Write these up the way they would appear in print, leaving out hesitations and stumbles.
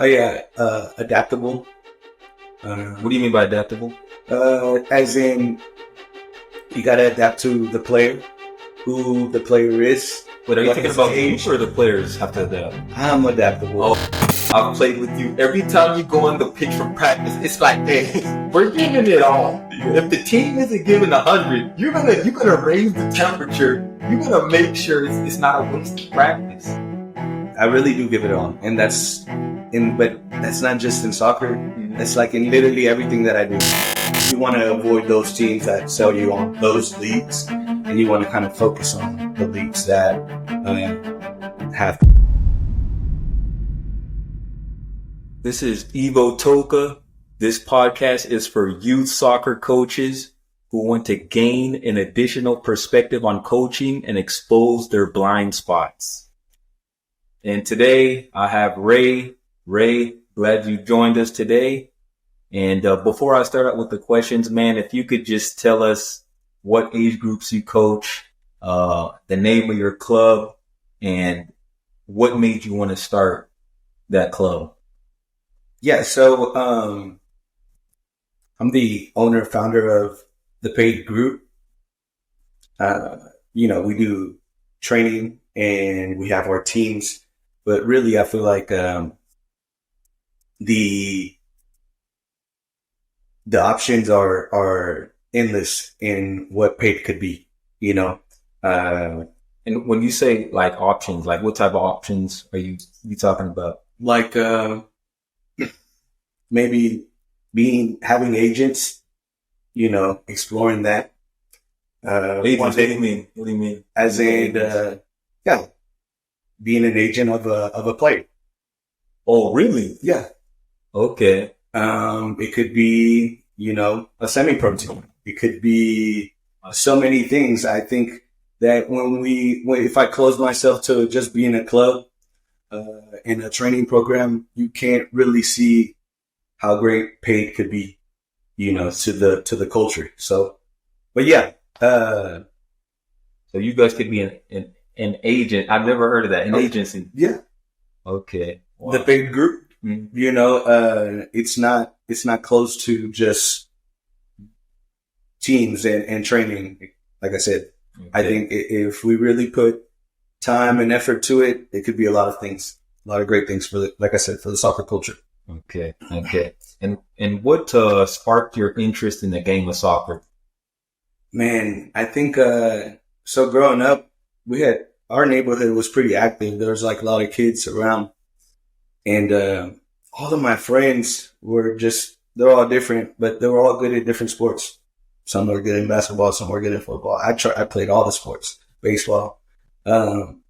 Oh yeah, adaptable. What do you mean by adaptable? As in, you gotta adapt to the player, who the player is. But are you thinking about you or the players have to adapt? I'm adaptable. Oh, I've played with you. Every time you go on the pitch for practice, it's like, hey, we're giving it all. If the team isn't giving 100, you're gonna raise the temperature. You're gonna make sure it's not a waste of practice. I really do give it all, and but that's not just in soccer. It's like in literally everything that I do. You want to avoid those teams that sell you on those leagues, and you want to kind of focus on the leagues that have. This is Evo Toka. This podcast is for youth soccer coaches who want to gain an additional perspective on coaching and expose their blind spots. And today I have Ray. Ray, glad you joined us today. And before I start out with the questions, man, if you could just tell us what age groups you coach, the name of your club, and what made you want to start that club. Yeah, so I'm the owner founder of the Paid Group. We do training and we have our teams, but really I feel like the options are endless in what Paid could be, And when you say like options, like what type of options are you talking about? Like maybe having agents, exploring that. Agents, what do you mean? What do you mean? As in, being an agent of a player. Oh, really? Yeah. Okay. It could be, a semi-pro team. It could be so many things. I think that if I close myself to just being a club, in a training program, you can't really see how great Paid could be, to the culture. So, but yeah. So you guys could be an agent. I've never heard of that. An agency. Yeah. Okay. Wow. The Paid Group, it's not close to just teams and training. Like I said, okay. I think if we really put time and effort to it, it could be a lot of things, a lot of great things for the soccer culture. Okay. And what sparked your interest in the game of soccer? Man, I think, so growing up, our neighborhood was pretty active. There was like a lot of kids around, and, all of my friends they're all different, but they were all good at different sports. Some were good in basketball, some were good in football. I played all the sports, baseball. And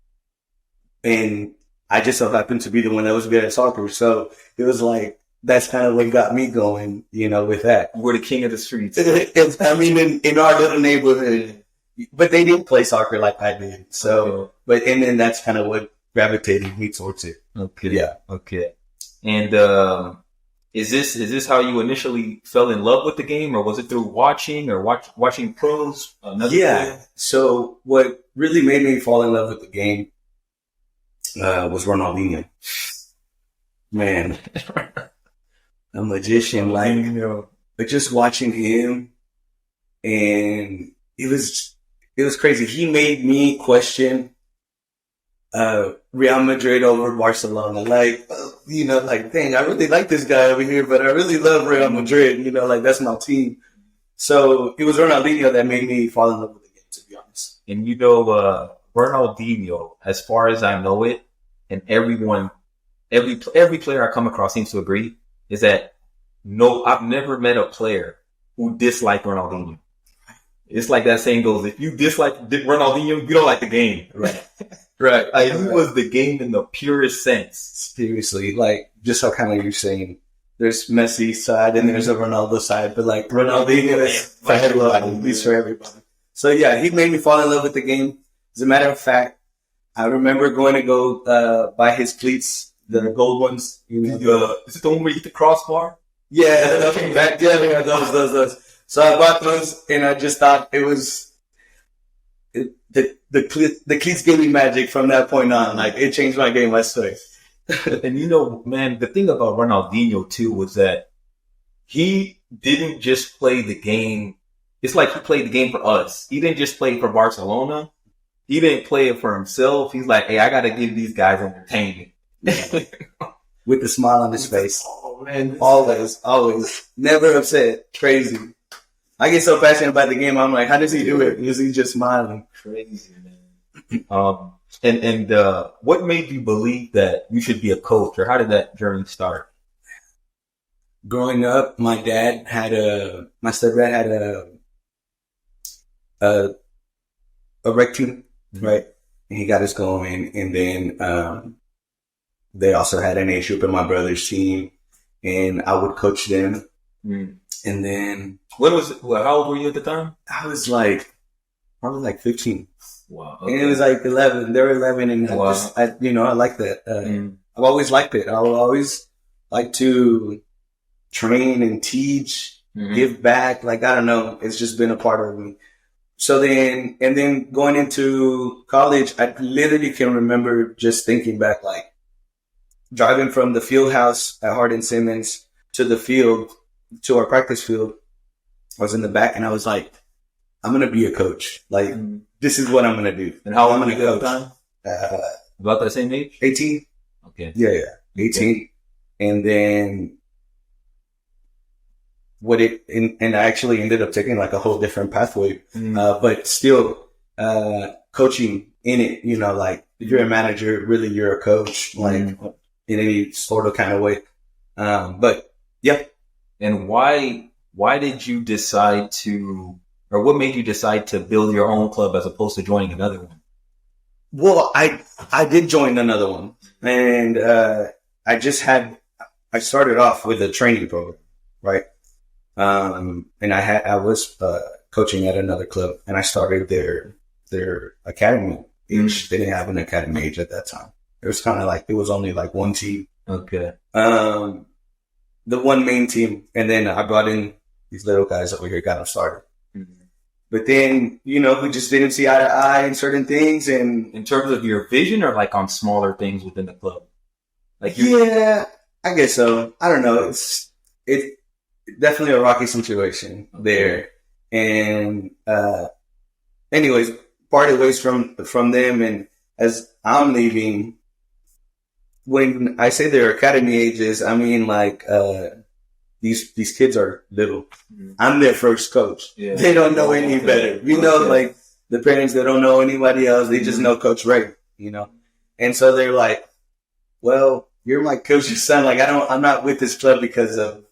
I just so happened to be the one that was good at soccer. So it was like, that's kind of what got me going, with that. We're the king of the streets. In our little neighborhood, but they didn't play soccer like I did. So, okay. And then that's kind of what gravitated me towards it. Okay. Yeah. Okay. And, is this how you initially fell in love with the game, or was it through watching or watching pros? Yeah. So what really made me fall in love with the game, was Ronaldinho. Man. A magician, but just watching him, and it was crazy. He made me question Real Madrid over Barcelona. Dang, I really like this guy over here, but I really love Real Madrid. That's my team. So it was Ronaldinho that made me fall in love with the game, to be honest. And Ronaldinho, as far as I know it, and every player I come across seems to agree, is that I've never met a player who disliked Ronaldinho. It's like that saying goes, if you dislike Ronaldinho, you don't like the game. Right. Right. He was the game in the purest sense. Seriously, just how kind of you're saying, there's Messi's side and there's a Ronaldo side, but Ronaldinho is for everybody, at least for everybody. So yeah, he made me fall in love with the game. As a matter of fact, I remember going to go buy his cleats, the gold ones. Is it the one where you hit the crossbar? Yeah, back there, those. So I bought those, and I just thought it was the cleats gave me magic from that point on. It changed my game, I swear. And you know, man, the thing about Ronaldinho too was that he didn't just play the game. It's like he played the game for us. He didn't just play for Barcelona. He didn't play it for himself. He's like, hey, I got to give these guys entertainment. With the smile on his face. Oh, man. Always. Never upset. Crazy. I get so passionate about the game. I'm like, how does he do it? Is he just smiling? Crazy, man. And what made you believe that you should be a coach, or how did that journey start? Growing up, my stepdad had a rec team, right? And he got us going. And then, they also had an age group in my brother's team, and I would coach them. And then how old were you at the time? I was probably like 15. Wow. Okay. And it was like 11. They were 11, and wow. I like that. I've always liked it. I would always like to train and teach, give back. Like, I don't know. It's just been a part of me. So then going into college, I literally can remember just thinking back, like driving from the field house at Hardin Simmons to the field, to our practice field. I was in the back and I was like, I'm going to be a coach. Like, this is what I'm going to do. And how old I'm were you at the time? About that same age? 18. Okay. Yeah. 18. Okay. And then and I actually ended up taking like a whole different pathway, but still, coaching in it, you know, like if you're a manager, really you're a coach, like in any sort of kind of way. But yeah. And why did you decide or what made you decide to build your own club as opposed to joining another one? Well, I did join another one, and, I started off with a training program, right? And I was coaching at another club, and I started their academy age. They didn't have an academy age at that time. It was kind of like, it was only like one team. Okay. The one main team. And then I brought in these little guys over here, got them started. But then, you know, we just didn't see eye to eye in certain things. And in terms of your vision, or like on smaller things within the club? Like, yeah, I guess so. I don't know. It's definitely a rocky situation there. And, anyways, parted ways from them. And as I'm leaving, when I say they're academy ages, I mean like, these kids are little. I'm their first coach. Yeah. They don't know any better. You know, like the parents, they don't know anybody else. They just know Coach Ray, you know? And so they're like, well, you're my coach's son. Like, I'm not with this club because of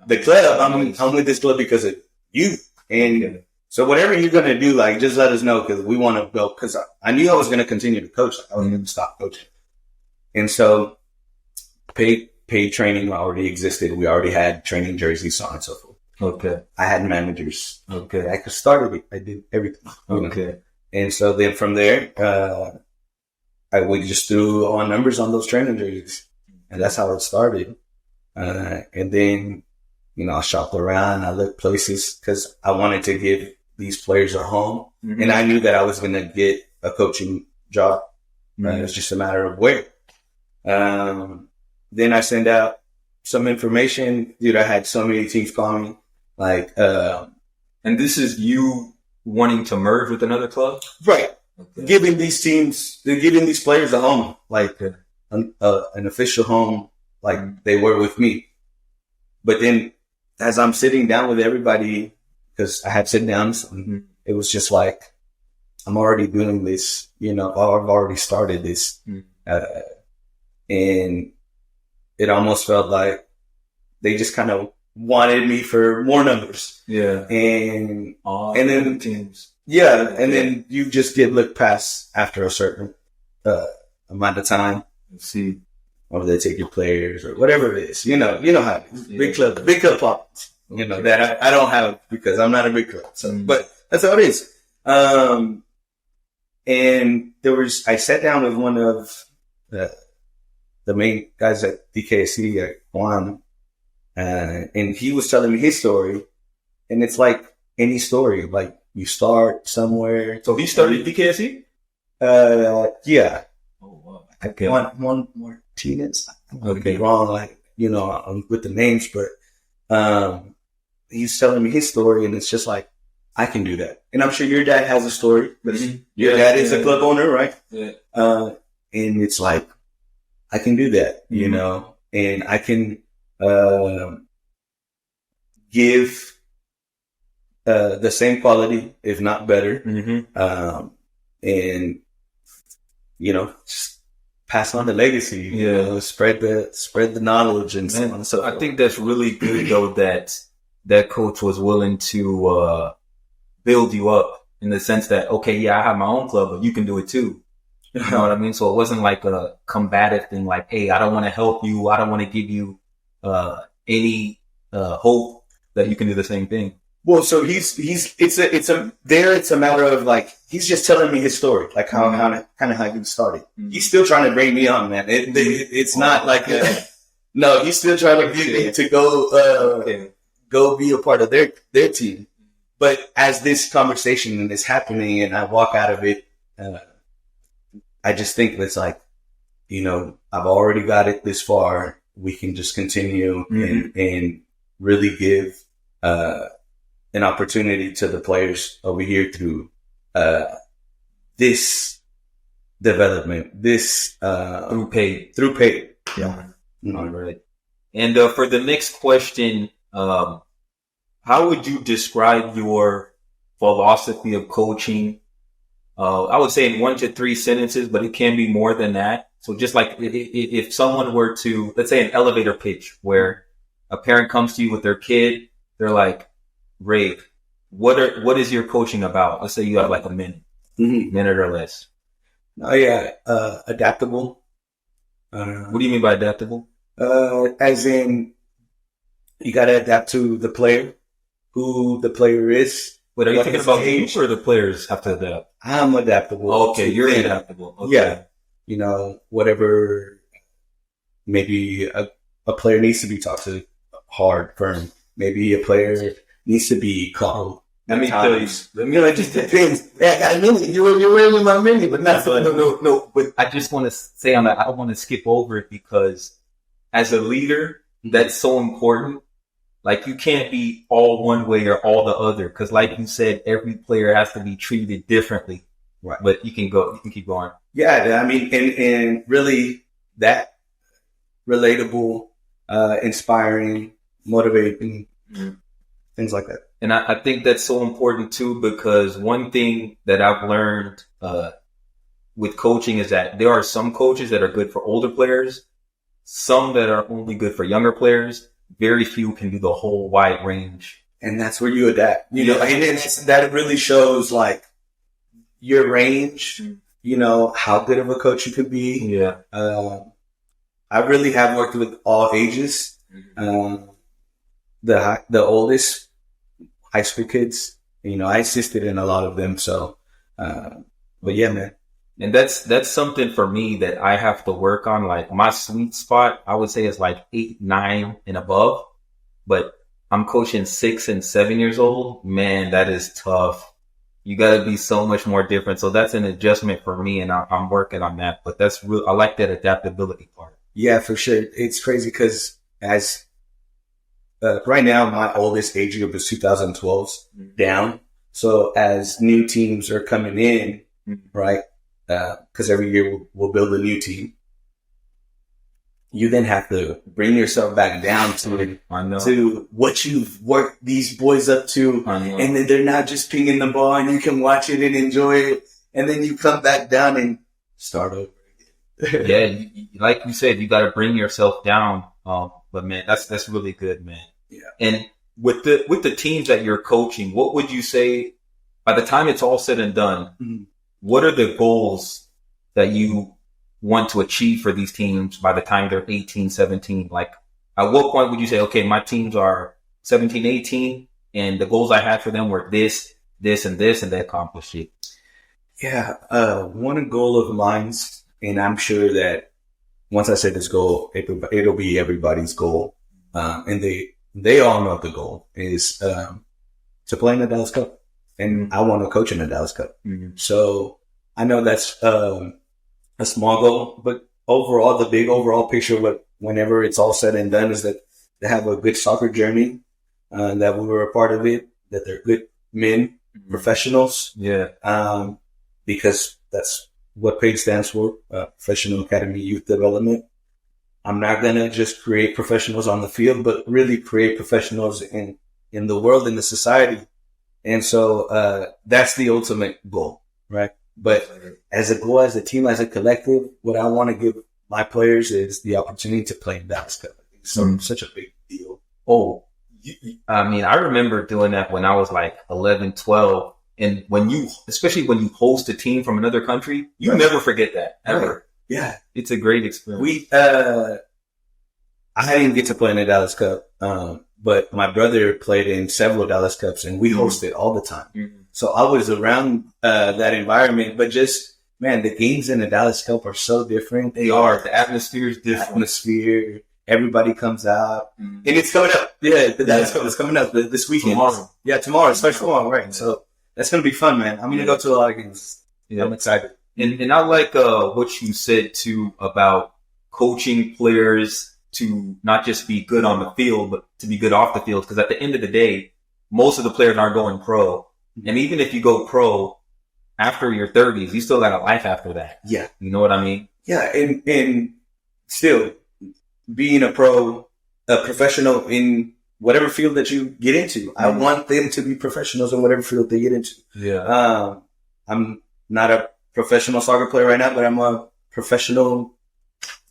the club. I'm with this club because of you. And so whatever you're going to do, like, just let us know, because we want to go. Because I knew I was going to continue to coach. Like, I wasn't going to stop coaching. And so paid training already existed. We already had training jerseys, so on and so forth. Okay. I had managers. Okay. I started it. I did everything. Okay. Know? And so then from there, we just threw on numbers on those training jerseys. And that's how it started. And then, you know, I shopped around. I looked places because I wanted to give these players a home. And I knew that I was going to get a coaching job. It was just a matter of where. Then I send out some information. Dude, I had so many teams call me. Like, and this is you wanting to merge with another club? Right. Okay. Giving these players a home, like an official home, like they were with me. But then as I'm sitting down with everybody, because I had sit downs, it was just like, I'm already doing this, you know, I've already started this. And it almost felt like they just kind of wanted me for more numbers. Yeah. And then teams. Yeah. And then you just get looked past after a certain amount of time. See, or they take your players or whatever it is. You know how it is. Big club problems. You know, that I don't have because I'm not a big club. So, but that's how it is. And I sat down with one of the main guys at DKSC, Juan, and he was telling me his story. And it's like any story, like you start somewhere. So he started DKSC? Yeah. Oh, wow. Okay. One Martinez. I'm gonna Okay. be wrong, like, with the names, but he's telling me his story, and it's just like, I can do that. And I'm sure your dad has a story, but your dad is a club owner, right? Yeah. And it's like, I can do that, and I can give the same quality, if not better, and just pass on the legacy. Spread the knowledge and so on and so forth. I think that's really good though that coach was willing to build you up in the sense that, okay, yeah, I have my own club, but you can do it too. You know what I mean? So it wasn't like a combative thing, like, hey, I don't want to help you, I don't want to give you any hope that you can do the same thing. Well, so it's a matter of like, he's just telling me his story, like how he started. He's still trying to bring me on, man. It's not like no, he's still trying to get me to go be a part of their team. But as this conversation is happening and I walk out of it, I just think it's like, I've already got it this far. We can just continue and really give an opportunity to the players over here through this development, this through pay. Yeah. All right. And for the next question, how would you describe your philosophy of coaching? I would say in 1 to 3 sentences, but it can be more than that. So just like if someone were to, let's say an elevator pitch where a parent comes to you with their kid, they're like, Ray, what is your coaching about? Let's say you have like a minute or less. Oh yeah. Adaptable. What do you mean by adaptable? As in, you got to adapt to the player, who the player is. Wait, are you thinking about age or the players have to adapt? I'm adaptable. Oh, okay, you're adaptable. Okay. Yeah. Whatever, maybe a player needs to be talked to hard, firm. Maybe a player needs to be calm. Let me tell you. It just depends. I got a minute. You're really my minute, but not no. But I just want to say on that, I don't want to skip over it because as a leader, that's so important. Like, you can't be all one way or all the other. Cause like you said, every player has to be treated differently. Right. But you can keep going. Yeah. I mean, and really that relatable, inspiring, motivating, things like that. And I think that's so important too, because one thing that I've learned, with coaching is that there are some coaches that are good for older players, some that are only good for younger players. Very few can do the whole wide range. And that's where you adapt, and that really shows like your range, how good of a coach you could be. Yeah. I really have worked with all ages. The oldest high school kids, I assisted in a lot of them. So, but yeah, man. And that's something for me that I have to work on. Like, my sweet spot, I would say, is like 8, 9 and above, but I'm coaching 6 and 7 years old. Man, that is tough. You got to be so much more different. So that's an adjustment for me, and I'm working on that. But that's real. I like that adaptability part. Yeah, for sure. It's crazy because right now, my oldest age group is 2012s down. So as new teams are coming in, right? Because every year we'll build a new team. You then have to bring yourself back down to what you've worked these boys up to. And then they're not just pinging the ball and you can watch it and enjoy it. And then you come back down and start over again. Yeah. Like you said, you got to bring yourself down. But man, that's really good, man. Yeah. And with the teams that you're coaching, what would you say by the time it's all said and done, what are the goals that you want to achieve for these teams by the time they're 18, 17? Like, at what point would you say, okay, my teams are 17, 18, and the goals I had for them were this, and this, and they accomplished it? Yeah. One goal of mine, and I'm sure that once I say this goal, it'll be everybody's goal. And they all know the goal is to play in the Dallas Cup. And I want to coach in the Dallas Cup. So I know that's a small goal, but overall, the big overall picture, whenever it's all said and done, is that they have a good soccer journey, that we were a part of it, that they're good men, professionals. Yeah. Because that's what PAID stands for, Professional Academy Youth Development. I'm not going to just create professionals on the field, but really create professionals in the world, in the society. And so, that's the ultimate goal, right? But as a goal, as a team, as a collective, what I want to give my players is the opportunity to play in Dallas Cup. So such a big deal. Oh, I mean, I remember doing that when I was like 11, 12. And especially when you host a team from another country, you never forget that, ever. Right. Yeah. It's a great experience. I didn't get to play in the Dallas Cup, but my brother played in several Dallas Cups, and we hosted all the time. Mm-hmm. So I was around that environment, but just, man, the games in the Dallas Cup are so different. They are. The atmosphere is different. Atmosphere. Everybody comes out. And it's coming up. Yeah, the Dallas Cup is coming up this weekend. Tomorrow. Yeah, tomorrow. It starts tomorrow, right. So that's going to be fun, man. I'm going to go to a lot of games. Yeah. I'm excited. And I like what you said, too, about coaching players to not just be good on the field, but to be good off the field. Because at the end of the day, most of the players aren't going pro. And even if you go pro after your 30s, you still got a life after that. Yeah. You know what I mean? Yeah. And still being a professional in whatever field that you get into. I want them to be professionals in whatever field they get into. Yeah. I'm not a professional soccer player right now, but I'm a professional,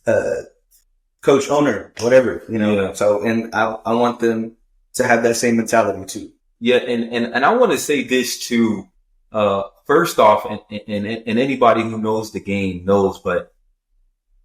coach, owner, whatever, you know. Yeah. So, and I want them to have that same mentality too. Yeah. And I want to say this too. First off, and anybody who knows the game knows, but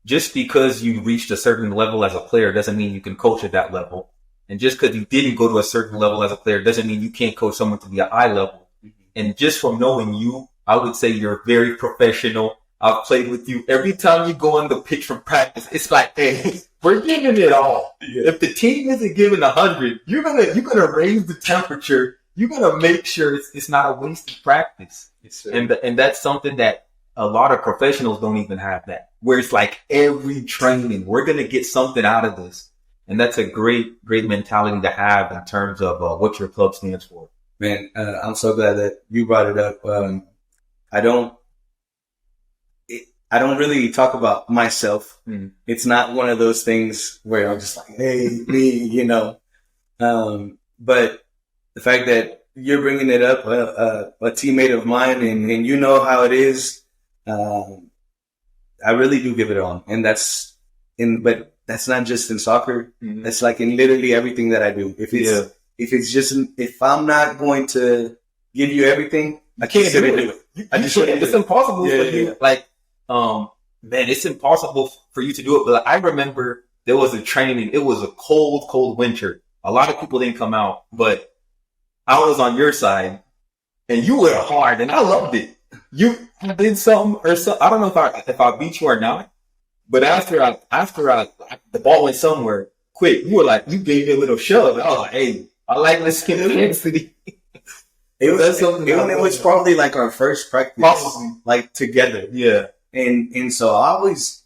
just because you reached a certain level as a player doesn't mean you can coach at that level. And just because you didn't go to a certain level as a player doesn't mean you can't coach someone to be a high level. Mm-hmm. And just from knowing you, I would say you're very professional. I've played with you. Every time you go on the pitch from practice, it's like, hey, we're giving it all. Yeah. If the team isn't giving 100, you're gonna raise the temperature. You're gonna make sure it's not a wasted practice. Yes, and that's something that a lot of professionals don't even have, that where it's like every training, we're gonna get something out of this. And that's a great mentality to have in terms of what your club stands for. Man, I'm so glad that you brought it up. I don't really talk about myself. Mm. It's not one of those things where I'm just like, hey, me, you know. But the fact that you're bringing it up, a teammate of mine, and you know how it is, I really do give it on. And but that's not just in soccer. Mm-hmm. That's like in literally everything that I do. If I'm not going to give you everything, I can't do it. It's impossible for you. Yeah. Like, man, it's impossible for you to do it. But I remember there was a training. It was a cold winter. A lot of people didn't come out, but I was on your side, and you were hard, and I loved it. You did something or something. I don't know if I beat you or not. But after the ball went somewhere quick, you gave me a little shove. I was like, hey, I like listening to intensity. It was probably like our first practice, like together. Yeah. And so I always,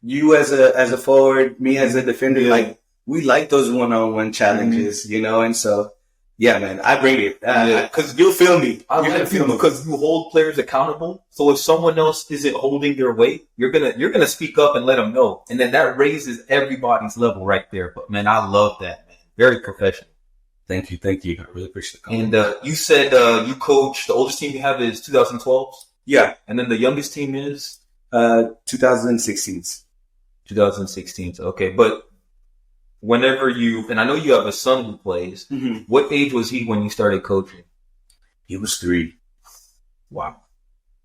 you as a forward, me as a defender, like we like those one-on-one challenges, you know. And so, yeah, man, I bring it because you'll feel me. I like feel because you hold players accountable. So if someone else isn't holding their weight, you're gonna speak up and let them know, and then that raises everybody's level right there. But man, I love that, man. Very professional. Thank you. I really appreciate it. And you said you coach. The oldest team you have is 2012. Yeah, and then the youngest team is 2016. 2016. Okay, but whenever and I know you have a son who plays. Mm-hmm. What age was he when you started coaching? He was 3. Wow.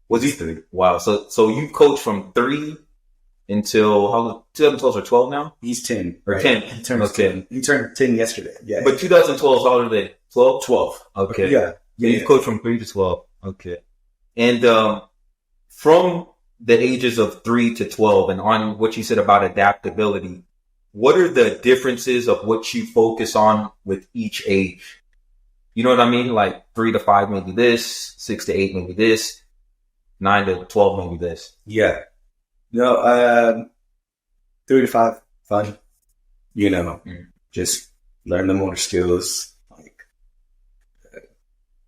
Was he 3? Wow. So you coached from 3 until how? 2012 or 12 now? He's 10. Or right. 10. He turned 10. He turned 10 yesterday. Yeah. But 2012, how old are they? 12? 12. Okay. Yeah. You coached from 3 to 12. Okay. And from the ages of 3 to 12, and on what you said about adaptability, what are the differences of what you focus on with each age? You know what I mean? Like 3 to 5, maybe this, 6 to 8, maybe this, 9 to 12, maybe this. Yeah. No, 3 to 5, fun. Just learn the motor skills. Like,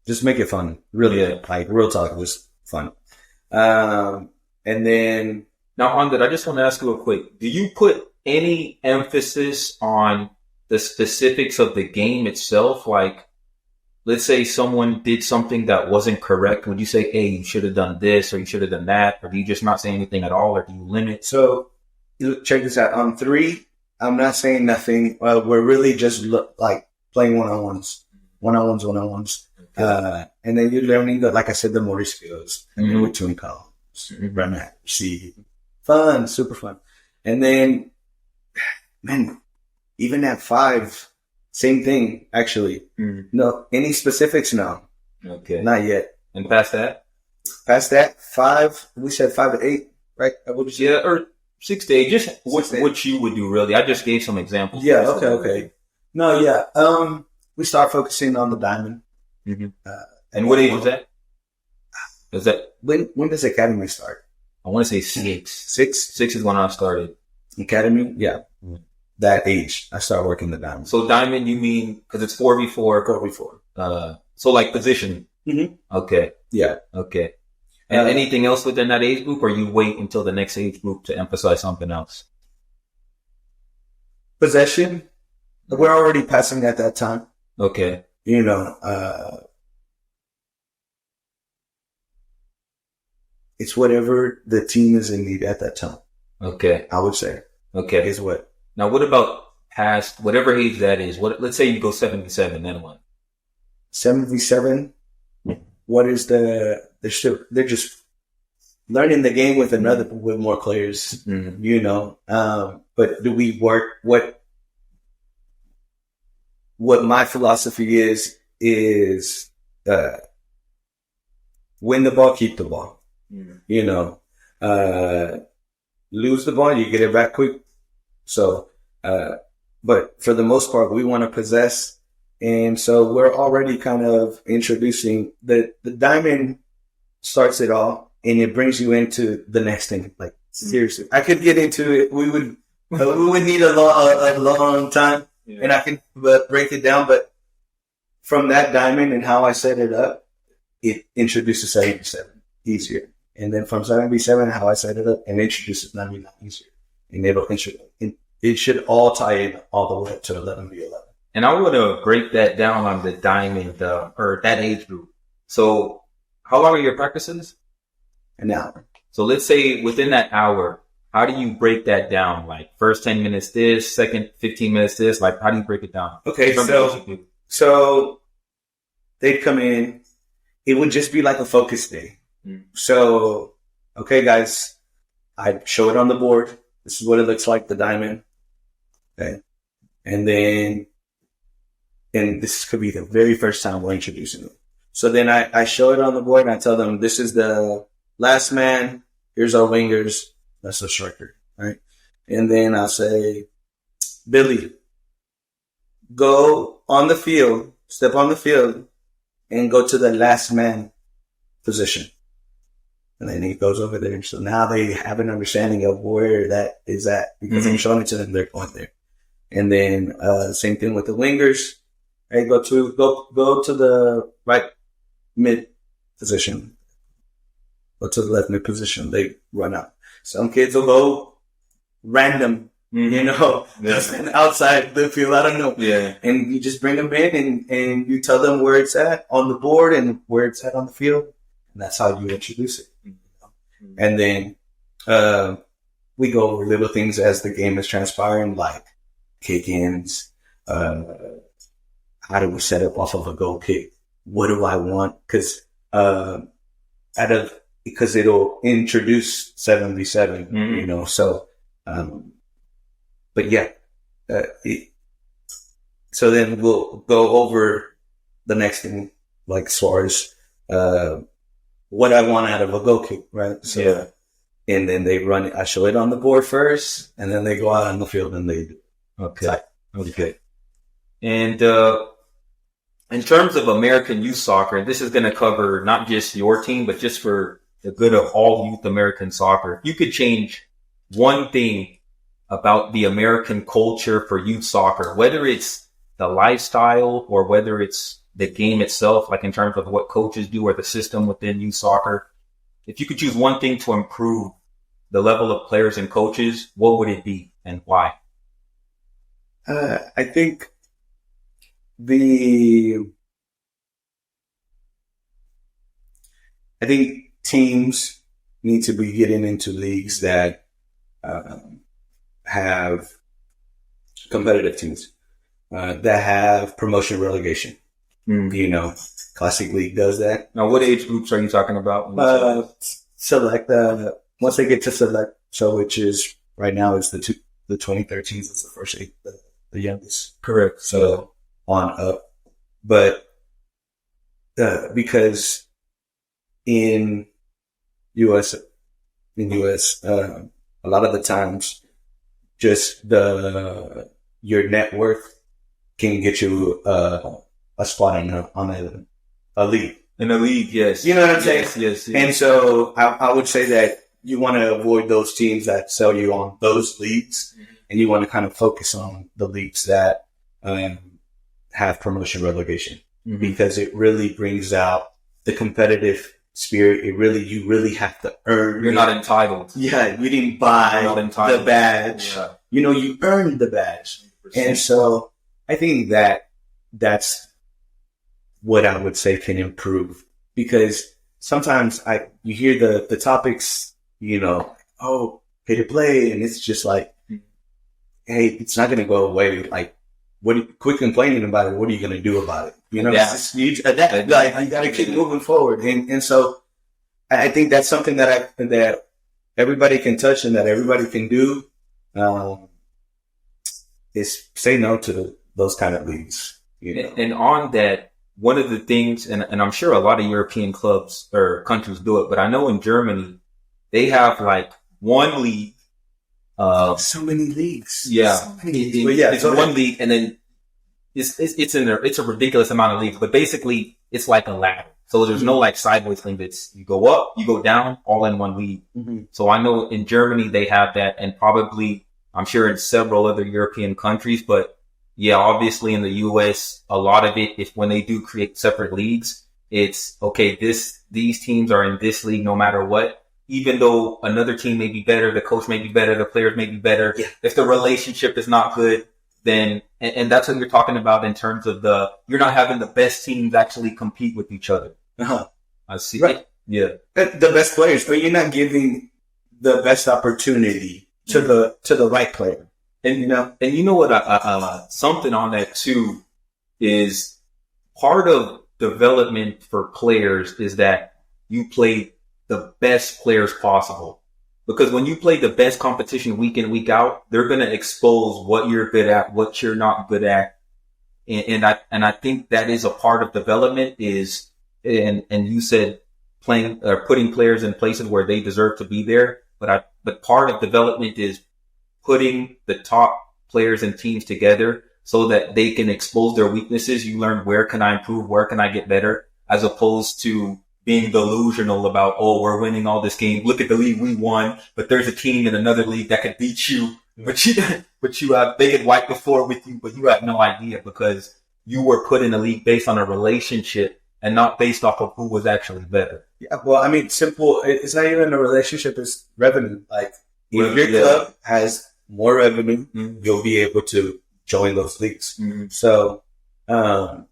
just make it fun. Really, like real talk, just fun. And then Now, on that, I just want to ask you real quick. Do you put any emphasis on the specifics of the game itself? Like, let's say someone did something that wasn't correct. Would you say, hey, you should have done this or you should have done that? Or do you just not say anything at all? Or do you limit? So check this out. On 3, I'm not saying nothing. We're really just like playing one-on-ones. And then you're learning, like I said, the motor skills, between columns, run accuracy. Fun, super fun. And then, man, even at 5, same thing, actually. No, any specifics? No. Okay. Not yet. And past that? Past that, 5, we said 5 to 8, right? What did you say? Yeah, or 6 to 8. Just what you would do, really. I just gave some examples. Yeah, okay. No, yeah. We start focusing on the diamond. And what age was that? Is that when does academy start? I want to say 6. 6? 6 is when I started. Academy? Yeah. That age, I start working the diamond. So diamond, you mean, because it's 4v4. 4v4. So like position. Okay. Yeah. Okay. And anything else within that age group, or you wait until the next age group to emphasize something else? Possession. We're already passing at that time. Okay. It's whatever the team is in need at that time. Okay. I would say. Okay. Is what. Now, what about past whatever age that is? Let's say you go 77, then what? 77. What is they're just learning the game with more players, but do we work what my philosophy is win the ball, keep the ball. Lose the ball, you get it back quick. So, but for the most part, we want to possess. And so we're already kind of introducing the diamond starts it all, and it brings you into the next thing. Like, seriously, I could get into it. We would need a long time, and I can break it down. But from that diamond and how I set it up, it introduces 77 easier. And then from 77, how I set it up, and introduces 99 easier. And it should all tie in all the way up to 11v11. And I want to break that down on the diamond, or that age group. So how long are your practices? An hour. So let's say within that hour, how do you break that down? Like first 10 minutes this, second 15 minutes this, like how do you break it down? Okay. So they'd come in, it would just be like a focus day. So, okay, guys, I'd show it on the board. This is what it looks like, the diamond. Okay. And this could be the very first time we're introducing them. So then I show it on the board and I tell them, this is the last man. Here's our wingers. That's the striker, right? And then I'll say, Billy, go on the field, step on the field, and go to the last man position. And then he goes over there. So now they have an understanding of where that is at because I'm showing it to them. They're going there. And then same thing with the wingers. Right, go to the right mid position. Go to the left mid position. They run out. Some kids will go random, just outside the field. I don't know. Yeah. And you just bring them in and you tell them where it's at on the board and where it's at on the field. And that's how you introduce it. And then we go over little things as the game is transpiring, like kick-ins, how do we set up off of a goal kick? What do I want? Because it'll introduce 7v7, So, but yeah, so then we'll go over the next thing, like as far as what I want out of a goal kick, right? So, yeah. And then they run it. I show it on the board first, and then they go out on the field and they do. Okay. Okay. And in terms of American youth soccer, this is going to cover not just your team, but just for the good of all youth American soccer. You could change one thing about the American culture for youth soccer, whether it's the lifestyle or whether it's the game itself, like in terms of what coaches do or the system within youth soccer, if you could choose one thing to improve the level of players and coaches, what would it be and why? I think teams need to be getting into leagues that have competitive teams that have promotion relegation. You know, Classic League does that. Now, what age groups are you talking about? Select once they get to select, so which is right now is the 2013s is the first eight, the youngest. Correct. So on up, but because in US, a lot of the times, just your net worth can get you a spot on a league. In a league, yes. You know what I'm saying? Yes. And so I would say that you want to avoid those teams that sell you on those leagues, and you want to kind of focus on the leagues that have promotion relegation, because it really brings out the competitive spirit. You really have to earn. You're not entitled. Yeah, you didn't buy the badge. Yeah. You know, you earned the badge. 100%. And so I think that's what I would say can improve, because sometimes you hear the topics, you know, oh, pay to play, and it's just like, hey, it's not going to go away. Like, quit complaining about it. What are you going to do about it? You know, you got to keep moving forward. And so I think that's something that everybody can touch and that everybody can do, is say no to those kind of leagues. You know? And on that, one of the things, and I'm sure a lot of European clubs or countries do it, but I know in Germany, they have like one league. So many leagues. Yeah. So many leagues. It's one league, and then it's a ridiculous amount of leagues, but basically it's like a ladder. So there's no like sideways thing. That's you go up, you go down, all in one league. So I know in Germany they have that, and probably I'm sure in several other European countries, but yeah, obviously in the US, a lot of it, if when they do create separate leagues, it's okay, these teams are in this league no matter what. Even though another team may be better, the coach may be better, the players may be better. Yeah. If the relationship is not good, then, and that's what you're talking about in terms of you're not having the best teams actually compete with each other. I see. Right. Yeah. The best players, but you're not giving the best opportunity to the right player. And you know what? Something on that too is part of development for players is that you play the best players possible, because when you play the best competition week in, week out, they're going to expose what you're good at, what you're not good at. And I think that is a part of development is, and you said playing or putting players in places where they deserve to be there. But part of development is putting the top players and teams together so that they can expose their weaknesses. You learn, where can I improve? Where can I get better? As opposed to being delusional about, oh, we're winning all this game. Look at the league we won, but there's a team in another league that could beat you. But they could wipe the floor with you, but you have no idea because you were put in a league based on a relationship and not based off of who was actually better. Yeah, well, I mean, simple. It's not even a relationship. It's revenue. Like, if your club has more revenue, you'll be able to join those leagues. So, but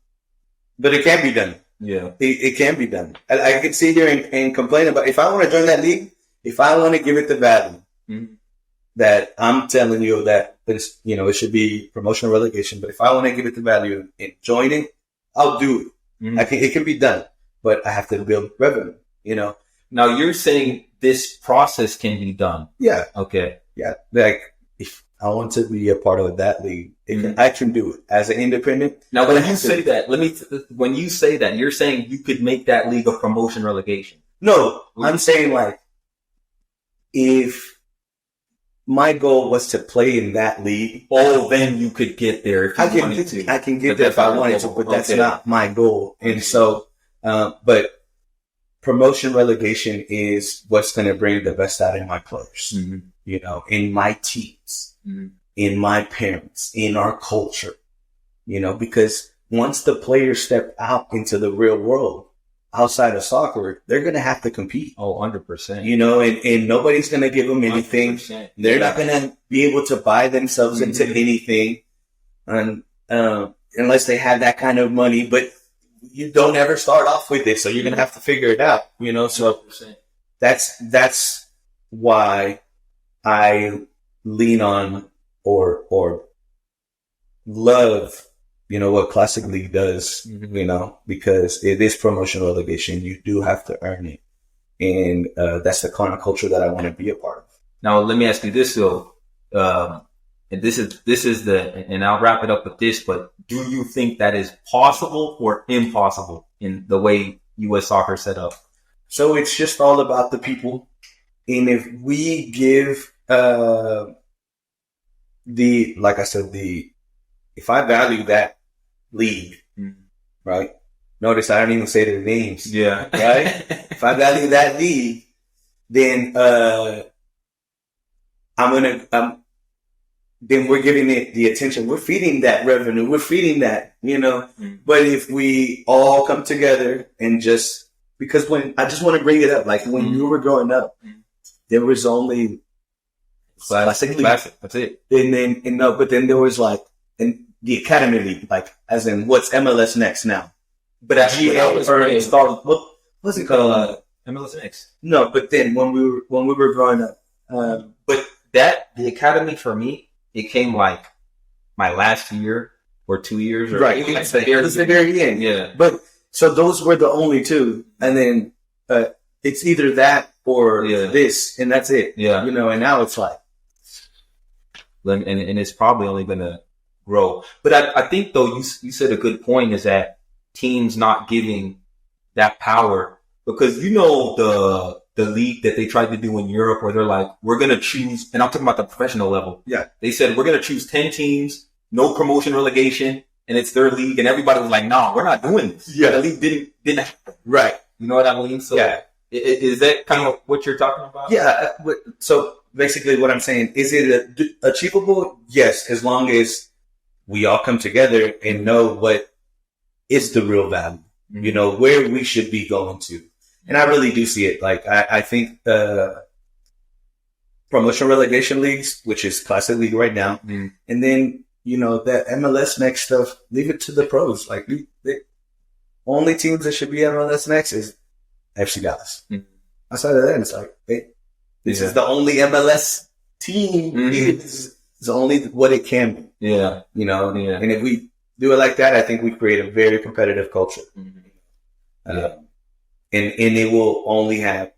it can be done. Yeah, it can be done. I can sit here and complain about, if I want to join that league, if I want to give it the value that I'm telling you that it's, it should be promotion or relegation. But if I want to give it the value in joining, I'll do it. It can be done, but I have to build revenue. Now you're saying this process can be done. Yeah. Okay. Yeah. Like, if I want to be a part of that league, I can do it as an independent. Now, when you say that, you're saying you could make that league a promotion relegation. No, I'm saying, like, if my goal was to play in that league, then you could get there if you wanted to. I can get there if I wanted to, but that's not my goal. And so, but promotion relegation is what's going to bring the best out of my players, you know, in my teams, in my parents, in our culture, you know, because once the players step out into the real world outside of soccer, they're going to have to compete. Oh, 100%. You know, and nobody's going to give them anything. 100%. They're not going to be able to buy themselves into anything unless they have that kind of money. But you don't ever start off with it, so you're going to have to figure it out, you know. So 100%. that's why I lean on or love, you know, what Classic League does, you know, because it is promotion relegation. You do have to earn it. And that's the kind of culture that I want to be a part of. Now, let me ask you this, though. And this is and I'll wrap it up with this, but do you think that is possible or impossible in the way U.S. soccer is set up? So it's just all about the people. And if we give like I said, if I value that league, right? Notice I don't even say their names. Yeah. Right? If I value that league, then then we're giving it the attention. We're feeding that revenue. We're feeding that, you know. But if we all come together and because I just want to bring it up, like when you were growing up, there was only Classic League. That's it. But then there was like the Academy League, like as in what's MLS Next now. But what was it called? MLS Next. No, but then when we were growing up, but the Academy for me, it came like my last year or 2 years, right? It was the very end. Yeah. But so those were the only two, and then it's either that or this, and that's it. Yeah. You know, and now it's like, and it's probably only going to grow. But I think though you said a good point is that teams not giving that power, because you know the league that they tried to do in Europe where they're like, we're going to choose, and I'm talking about the professional level. Yeah. They said, we're going to choose 10 teams, no promotion relegation, and it's their league. And everybody was like, no, we're not doing this. Yeah. The league didn't happen. Right. You know what I mean? So yeah. Is that kind of what you're talking about? Yeah. So basically what I'm saying, is it achievable? Yes. As long as we all come together and know what is the real value, you know, where we should be going to. And I really do see it. Like, I think promotion relegation leagues, which is Classic League right now, and then, you know, that MLS Next stuff, leave it to the pros. Like, the only teams that should be MLS Next is FC Dallas. Outside of that, it's like, hey, this is the only MLS team. It's only what it can be. Yeah. You know? Yeah. And if we do it like that, I think we create a very competitive culture. And it will only have.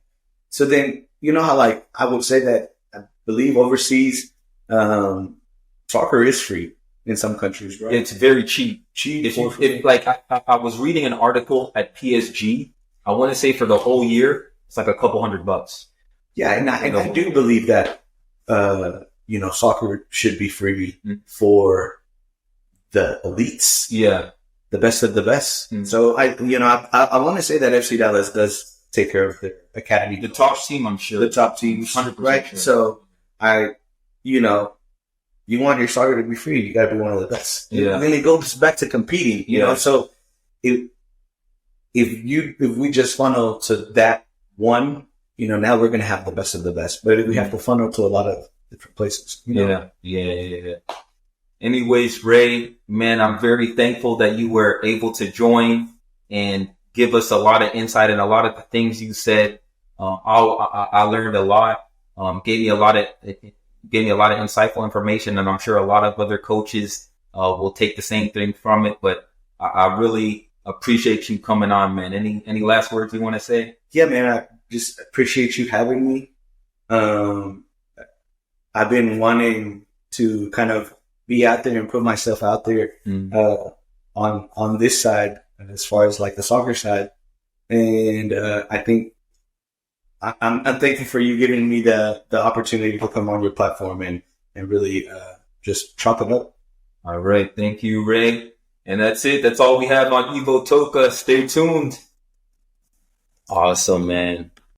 So then, you know how, like, I would say that I believe overseas, soccer is free in some countries, right? It's very cheap. I was reading an article at PSG. I want to say for the whole year, it's like a couple $100. Yeah. And I do believe that, you know, soccer should be free for the elites. Yeah. The best of the best. So I want to say that FC Dallas does take care of their academy. The top team, I'm sure. The top team, 100%. Right. Sure. So you want your soccer to be free, you got to be one of the best. Yeah. And then it goes back to competing, you know. So if we just funnel to that one, you know, now we're going to have the best of the best. But we have to funnel to a lot of different places. You know? Yeah. Anyways, Ray, man, I'm very thankful that you were able to join and give us a lot of insight and a lot of the things you said. I learned a lot. Gave me a lot of insightful information, and I'm sure a lot of other coaches will take the same thing from it. But I really appreciate you coming on, man. Any last words you want to say? Yeah, man, I just appreciate you having me. I've been wanting to kind of be out there and put myself out there on this side as far as like the soccer side, and I think I'm thankful for you giving me the opportunity to come on your platform and really just chop it up. All right, thank you, Ray, and that's it. That's all we have on Evo Toka. Stay tuned. Awesome, man.